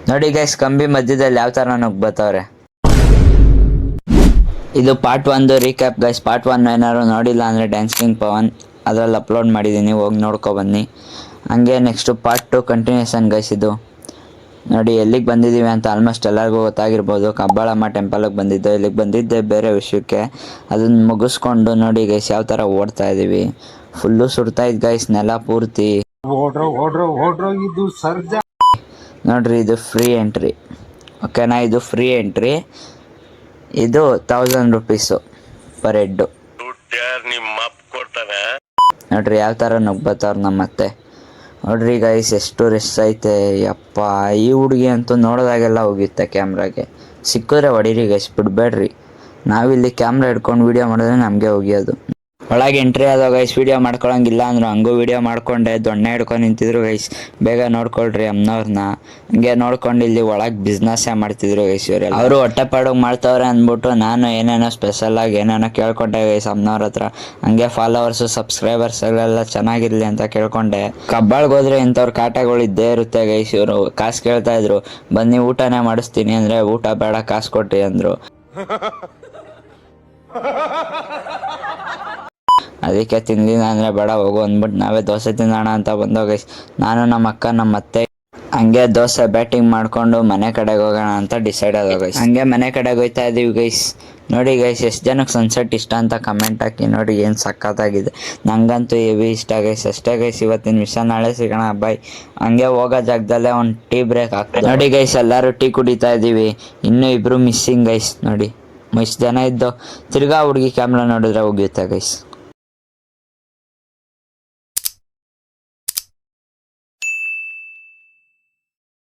ನೋಡಿ ಗೈಸ್, ಕಂಬಿ ಮಧ್ಯದಲ್ಲಿ ಯಾವ ಥರ ನುಗ್ಬತ್ತವ್ರೆ. ಇದು ಪಾರ್ಟ್ 1 ರೀಕ್ಯಾಪ್ ಗೈಸ್. ಪಾರ್ಟ್ 1 ಏನಾದ್ರು ನೋಡಿಲ್ಲ ಅಂದರೆ ಡ್ಯಾನ್ಸ್ ಕಿಂಗ್ ಪವನ್ ಅದರಲ್ಲಿ ಅಪ್ಲೋಡ್ ಮಾಡಿದ್ದೀನಿ, ಹೋಗಿ ನೋಡ್ಕೊಬನ್ನಿ. ಹಂಗೆ ನೆಕ್ಸ್ಟು ಪಾರ್ಟ್ 2 ಕಂಟಿನ್ಯೂಷನ್ ಗೈಸ್. ಇದು ನೋಡಿ ಎಲ್ಲಿಗೆ ಬಂದಿದ್ದೀವಿ ಅಂತ ಆಲ್ಮೋಸ್ಟ್ ಎಲ್ಲರಿಗೂ ಗೊತ್ತಾಗಿರ್ಬೋದು. ಕಬ್ಬಾಳಮ್ಮ ಟೆಂಪಲ್ಗೆ ಬಂದಿದ್ದು. ಇಲ್ಲಿಗೆ ಬಂದಿದ್ದೆ ಬೇರೆ ವಿಷಯಕ್ಕೆ, ಅದನ್ನು ಮುಗಿಸ್ಕೊಂಡು ನೋಡಿ ಗೈಸ್ ಯಾವ ಥರ ಓಡ್ತಾ ಇದ್ದೀವಿ. ಫುಲ್ಲು ಸುಡ್ತಾ ಇದ್ದು ಗೈಸ್, ನೆಲ ಪೂರ್ತಿ. ನೋಡ್ರಿ ಇದು ಫ್ರೀ ಎಂಟ್ರಿ, ಓಕೆನಾ? ಇದು ಫ್ರೀ ಎಂಟ್ರಿ. ಇದು 1000 ರೂಪೀಸು ಪರ್ ಹೆಡ್ಡು. ನೋಡ್ರಿ ಯಾವ ಥರ ನುಗ್ಬತ್ತವ್ರು ನಮ್ಮತ್ತೆ. ನೋಡ್ರಿ ಗೈಸ್ ಎಷ್ಟು ರಿಸ್ ಐತೆ ಯಪ್ಪ. ಈ ಹುಡುಗಿ ಅಂತೂ ನೋಡೋದಾಗೆಲ್ಲ ಹೋಗಿತ್ತೆ ಕ್ಯಾಮ್ರಾಗೆ. ಸಿಕ್ಕಿದ್ರೆ ಹೊಡೀರಿ ಗೈಸ್, ಬಿಡಬೇಡ್ರಿ. ನಾವಿಲ್ಲಿ ಕ್ಯಾಮ್ರಾ ಹಿಡ್ಕೊಂಡು ವೀಡಿಯೋ ಮಾಡಿದ್ರೆ ನಮಗೆ ಹೋಗಿಯೋದು. ಒಳಗೆ ಎಂಟ್ರಿ ಆದೋ ಗೈಸ್, ವೀಡಿಯೋ ಮಾಡ್ಕೊಳಂಗಿಲ್ಲ ಅಂದರು. ಹಂಗೂ ವೀಡಿಯೋ ಮಾಡ್ಕೊಂಡೆ ದೊಣ್ಣೆ ಹಿಡ್ಕೊಂಡು ನಿಂತಿದ್ರು ಗೈಸ್. ಬೇಗ ನೋಡ್ಕೊಳ್ರಿ ಅಮ್ಮನವ್ರನ್ನ. ಹಂಗೆ ನೋಡ್ಕೊಂಡು ಇಲ್ಲಿ ಒಳಗೆ ಬಿಸ್ನೆಸ್ಸೇ ಮಾಡ್ತಿದ್ರು ಗೈಸ್ ಇವರೆಲ್ಲ. ಅವರು ಹೊಟ್ಟೆಪಾಡಿಗೆ ಮಾಡ್ತವ್ರೆ ಅಂದ್ಬಿಟ್ಟು ನಾನು ಏನೇನೋ ಸ್ಪೆಷಲಾಗಿ ಏನೇನೋ ಕೇಳ್ಕೊಂಡೆ ಗೈಸ್ ಅಮ್ಮನವ್ರ ಹತ್ರ. ಹಂಗೆ ಫಾಲೋವರ್ಸು ಸಬ್ಸ್ಕ್ರೈಬರ್ಸ್ ಎಲ್ಲ ಚೆನ್ನಾಗಿರಲಿ ಅಂತ ಕೇಳ್ಕೊಂಡೆ. ಕಬ್ಬಾಳ್ಗೆ ಹೋದ್ರೆ ಇಂಥವ್ರ ಕಾಟಗಳು ಇದ್ದೇ ಇರುತ್ತೆ ಗೈಸ್. ಇವರು ಕಾಸು ಕೇಳ್ತಾಯಿದ್ರು, ಬನ್ನಿ ಊಟನೇ ಮಾಡಿಸ್ತೀನಿ ಅಂದರೆ ಊಟ ಬೇಡ ಕಾಸು ಕೊಟ್ಟಿ ಅಂದರು. ಅದಕ್ಕೆ ತಿಂದಿಲ್ಲ ಅಂದರೆ ಬೇಡ ಹೋಗು ಅಂದ್ಬಿಟ್ಟು ನಾವೇ ದೋಸೆ ತಿನ್ನೋಣ ಅಂತ ಬಂದೋ ಗೈಸ್. ನಾನು ನಮ್ಮ ಅಕ್ಕ ನಮ್ಮ ಅತ್ತೆ ಹಂಗೆ ದೋಸೆ ಬ್ಯಾಟಿಂಗ್ ಮಾಡಿಕೊಂಡು ಮನೆ ಕಡೆಗೆ ಹೋಗೋಣ ಅಂತ ಡಿಸೈಡ್ ಆದೋ ಗೈಸ್. ಹಂಗೆ ಮನೆ ಕಡೆಗೆ ಹೋಗ್ತಾ ಇದ್ದೀವಿ ಗೈಸ್. ನೋಡಿ ಗೈಸ್ ಎಷ್ಟು ಜನಕ್ಕೆ ಸನ್ಸೆಟ್ ಇಷ್ಟ ಅಂತ ಕಮೆಂಟ್ ಹಾಕಿ. ನೋಡಿ ಏನು ಸಖತ್ತಾಗಿದೆ, ನನಗಂತೂ ಹೆವಿ ಇಷ್ಟ ಗೈಸ್. ಅಷ್ಟೇ ಗೈಸ್ ಇವತ್ತಿನ ವಿಷಯ, ನಾಳೆ ಸಿಗೋಣ ಬಾಯ್. ಹಂಗೆ ಹೋಗೋ ಜಾಗದಲ್ಲೇ ಒಂದು ಟೀ ಬ್ರೇಕ್ ಆಗ್ತದೆ. ನೋಡಿ ಗೈಸ್ ಎಲ್ಲರೂ ಟೀ ಕುಡಿತಾ ಇದ್ದೀವಿ, ಇನ್ನೂ ಇಬ್ಬರು ಮಿಸ್ಸಿಂಗ್ ಗೈಸ್. ನೋಡಿ ಇಷ್ಟು ಜನ ಇದ್ದು ತಿರ್ಗಾ ಹುಡುಗಿ ಕ್ಯಾಮ್ರಾ ನೋಡಿದ್ರೆ ಹೋಗಿರುತ್ತೆ ಗೈಸ್.